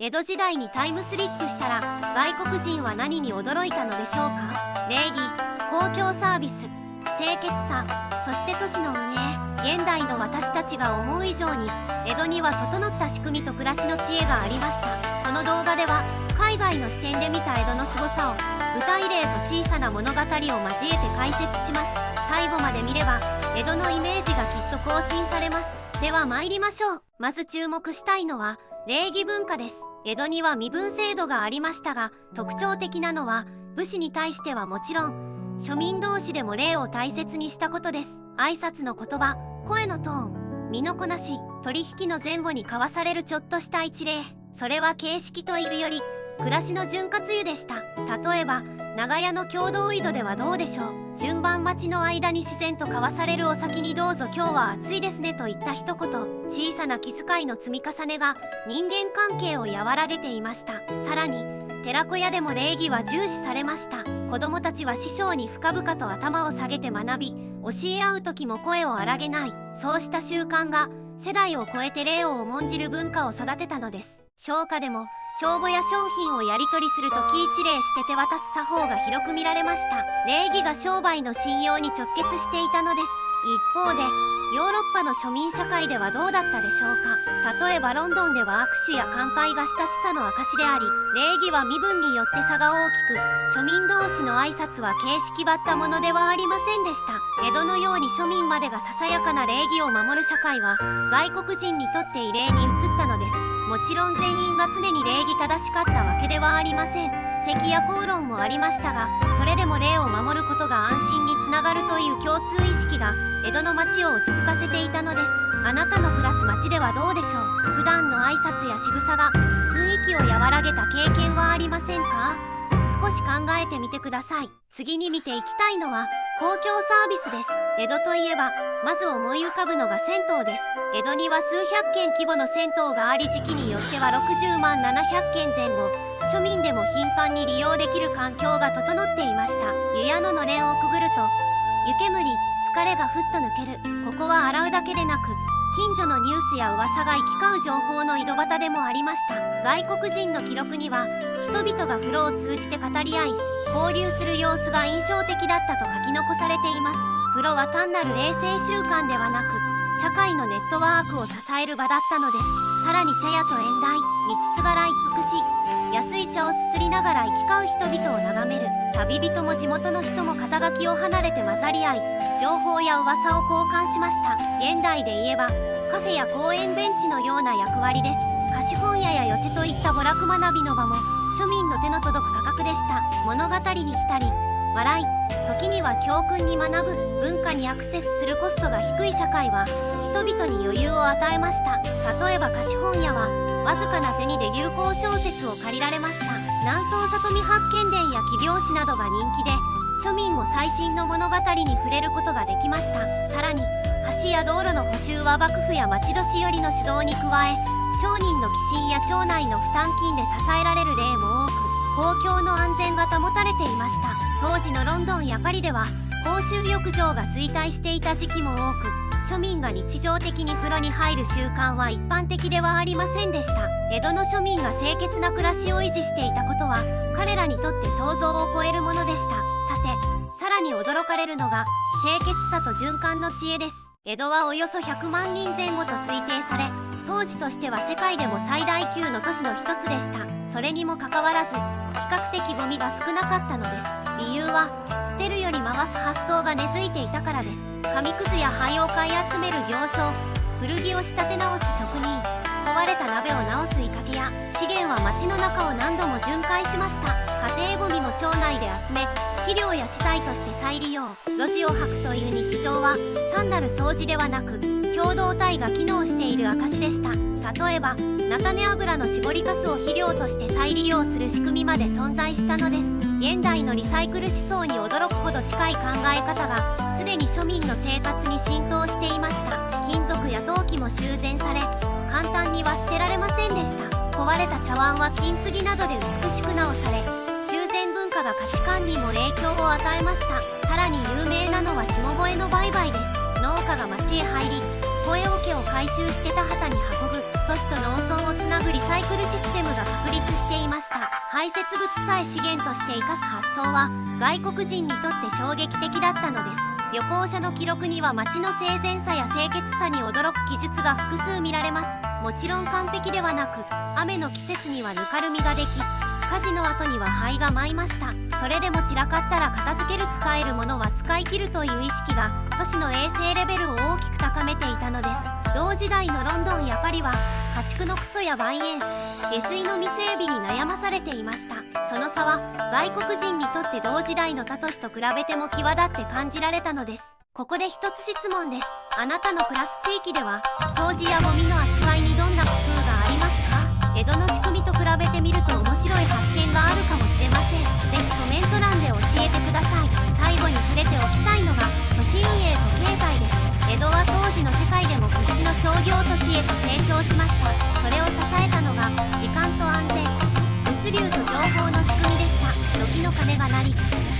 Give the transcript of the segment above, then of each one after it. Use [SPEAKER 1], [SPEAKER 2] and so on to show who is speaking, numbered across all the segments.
[SPEAKER 1] 江戸時代にタイムスリップしたら外国人は何に驚いたのでしょうか。礼儀、公共サービス、清潔さ、そして都市の運営。現代の私たちが思う以上に江戸には整った仕組みと暮らしの知恵がありました。この動画では海外の視点で見た江戸の凄さを具体例と小さな物語を交えて解説します。最後まで見れば江戸のイメージがきっと更新されます。では参りましょう。まず注目したいのは礼儀文化です。江戸には身分制度がありましたが、特徴的なのは武士に対してはもちろん庶民同士でも礼を大切にしたことです。挨拶の言葉、声のトーン、身のこなし、取引の前後に交わされるちょっとした一礼、それは形式というより暮らしの潤滑油でした。例えば長屋の共同井戸ではどうでしょう。順番待ちの間に自然と交わされるお先にどうぞ今日は暑いですねといった一言、小さな気遣いの積み重ねが人間関係を和らげていました。さらに寺子屋でも礼儀は重視されました。子供たちは師匠に深々と頭を下げて学び、教え合う時も声を荒げない、そうした習慣が世代を超えて礼を重んじる文化を育てたのです。商家でも帳簿や商品をやり取りするとき一礼して手渡す作法が広く見られました。礼儀が商売の信用に直結していたのです。一方でヨーロッパの庶民社会ではどうだったでしょうか。例えばロンドンでは握手や乾杯が親しさの証であり、礼儀は身分によって差が大きく、庶民同士の挨拶は形式ばったものではありませんでした。江戸のように庶民までがささやかな礼儀を守る社会は外国人にとって異例に移ったのです。もちろん全員が常に礼儀正しかったわけではありません。席や口論もありましたが、それでも礼を守ることが安心につながるという共通意識が江戸の町を落ち着かせていたのです。あなたの暮らす町ではどうでしょう。普段の挨拶や仕草が雰囲気を和らげた経験はありませんか。少し考えてみてください。次に見ていきたいのは公共サービスです。江戸といえばまず思い浮かぶのが銭湯です。江戸には数百軒規模の銭湯があり、時期によっては60万700軒前後、庶民でも頻繁に利用できる環境が整っていました。湯屋ののれんをくぐると湯煙、疲れがふっと抜ける。ここは洗うだけでなく近所のニュースや噂が行き交う情報の井戸端でもありました。外国人の記録には人々が風呂を通じて語り合い交流する様子が印象的だったと書き残されています。風呂は単なる衛生習慣ではなく社会のネットワークを支える場だったのです。さらに茶屋と縁台、道すがら一服し安い茶をすすりながら行き交う人々を眺める。旅人も地元の人も肩書きを離れて混ざり合い情報や噂を交換しました。現代で言えばカフェや公園ベンチのような役割です。貸本屋や寄席といった娯楽学びの場も庶民の手の届く価格でした。物語に浸り笑い、時には教訓に学ぶ、文化にアクセスするコストが低い社会は人々に余裕を与えました。例えば貸本屋はわずかな銭で流行小説を借りられました。南宋里見八犬伝や奇拍子などが人気で庶民も最新の物語に触れることができました。さらに橋や道路の補修は幕府や町年寄りの指導に加え商人の寄進や町内の負担金で支えられる例も多く、公共の安全が保たれていました。当時のロンドンやパリでは公衆浴場が衰退していた時期も多く、庶民が日常的に風呂に入る習慣は一般的ではありませんでした。江戸の庶民が清潔な暮らしを維持していたことは彼らにとって想像を超えるものでした。さて、さらに驚かれるのが清潔さと循環の知恵です。江戸はおよそ100万人前後と推定され、当時としては世界でも最大級の都市の一つでした。それにもかかわらず比較的ゴミが少なかったのです。理由は捨てるより回す発想が根付いていたからです。紙くずや灰を買い集める行商、古着を仕立て直す職人、壊れた鍋を直すいかけ屋、資源は町の中を何度も巡回しました。家庭ゴミも町内で集め肥料や資材として再利用。路地を履くという日常は単なる掃除ではなく共同体が機能している証でした。例えば菜種油の搾りかすを肥料として再利用する仕組みまで存在したのです。現代のリサイクル思想に驚くほど近い考え方がすでに庶民の生活に浸透していました。金属や陶器も修繕され簡単には捨てられませんでした。壊れた茶碗は金継ぎなどで美しく直され修繕文化が価値観にも影響を与えました。さらに有名なのは下肥の売買です。農家が町へ入り肥桶を回収して田畑に運ぶ、都市と農村をつなぐリサイクルシステムがました。排泄物さえ資源として生かす発想は外国人にとって衝撃的だったのです。旅行者の記録には街の整然さや清潔さに驚く記述が複数見られます。もちろん完璧ではなく、雨の季節にはぬかるみができ、火事の後には灰が舞いました。それでも散らかったら片付ける、使えるものは使い切るという意識が都市の衛生レベルを大きく高めていたのです。同時代のロンドンやパリは家畜のクソや梅園、下水の未整備に悩まされていました。その差は外国人にとって同時代の他都市と比べても際立って感じられたのです。ここで一つ質問です。あなたの暮らす地域では掃除やゴミの扱いにどんな工夫がありますか？江戸の仕組みと比べてみると面白い発見があるかもしれません。ぜひコメント欄で教えてください。最後に触れておきたいのが都市運営と経済です。江戸は当時の世界でも屈指の商業都市へと成長しました。それを支えたのが時間と安全、物流と情報の仕組みでした。時の鐘が鳴り、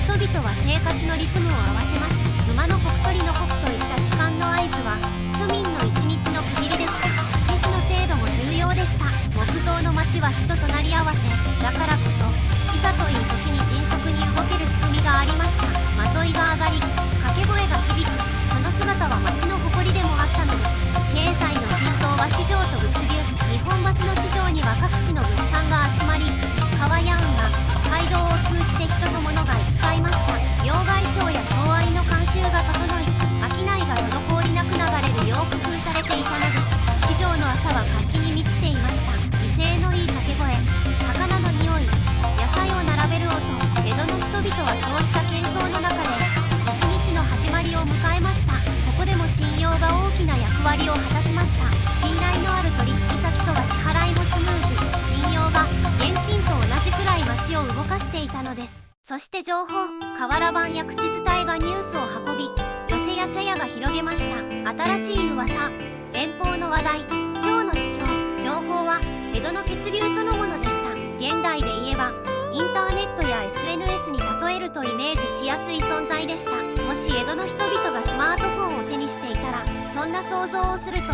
[SPEAKER 1] 人々は生活のリズムを合わせます。馬の刻取りの刻といった時間の合図は庶民の一日の区切りでした。火消しの制度も重要でした。木造の町は人となり合わせ、だからこそいざという時に迅速に動ける仕組みがありました。まといが上がり、掛け声が響く、その姿は町の誇りでもあったのです。経済の心臓は市場と物流。日本橋の市場には各地の物産が集まり、川や運河、街道を通じて人と物が行き交いました。両替商や町愛の慣習が整い、商いが滞りなく流れるよう工夫されていたのです。市場の朝は活気に満ちていました。威勢のいい掛け声、魚の匂い、野菜を並べる音。江戸の人々はそうした喧騒の中で一日の始まりを迎えました。ここでも信用が大きな役割を果たしました。信頼のある取引先とは支払いもスムーズ。信用が現金と同じくらい街を動かしていたのです。そして情報、瓦版や口伝えがニュースを運び、寄席や茶屋が広げました。新しい噂、遠方の話題、今日の主張。情報は江戸の血流そのものでした。現代で言えばインターネットや SNS に例えるとイメージしやすい存在でした。もし江戸の人々がスマートフォンを手にしていたら、そんな想像をすると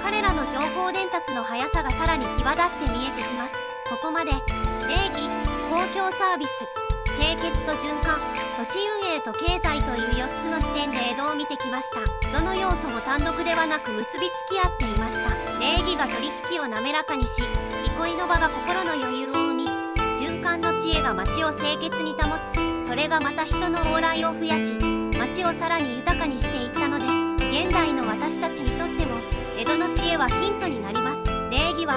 [SPEAKER 1] 彼らの情報伝達の速さがさらに際立って見えてきます。ここまで礼儀、公共サービス、清潔と循環、都市運営と経済という4つの視点で江戸を見てきました。どの要素も単独ではなく結びつき合っていました。礼儀が取引を滑らかにし、憩いの場が心の余裕を生み、循環の知恵が街を清潔に保つ。それがまた人の往来を増やし、街をさらに豊かにしていったのです。現代の私たちにとっても江戸の知恵はヒントになります。礼儀は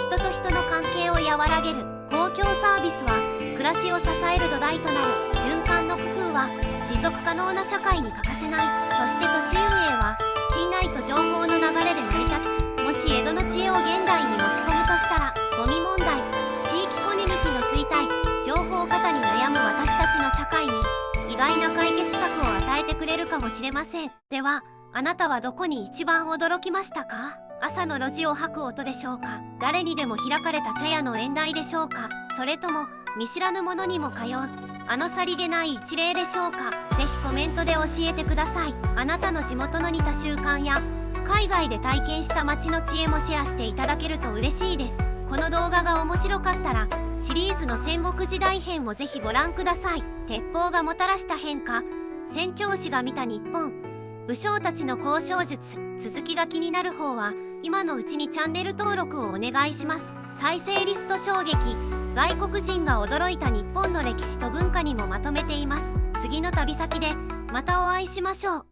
[SPEAKER 1] 人と人の関係を和らげる。公共サービスは暮らしを支える土台となる。循環の工夫は持続可能な社会に欠かせない。そして都市運営は信頼と情報の流れで成り立つ。もし江戸の知恵を現代に持ち込むとしたら、ゴミ問題、地域コミュニティの衰退、情報過多に悩む私たちの社会に意外な解決策を与えてくれるかもしれません。ではあなたはどこに一番驚きましたか？朝の路地を吐く音でしょうか？誰にでも開かれた茶屋の縁台でしょうか？それとも見知らぬ者にも通うあのさりげない一例でしょうか？ぜひコメントで教えてください。あなたの地元の似た習慣や海外で体験した街の知恵もシェアしていただけると嬉しいです。この動画が面白かったらシリーズの戦国時代編をぜひご覧ください。鉄砲がもたらした変化、宣教師が見た日本、武将たちの交渉術。続きが気になる方は今のうちにチャンネル登録をお願いします。再生リスト衝撃、外国人が驚いた日本の歴史と文化にもまとめています。次の旅先でまたお会いしましょう。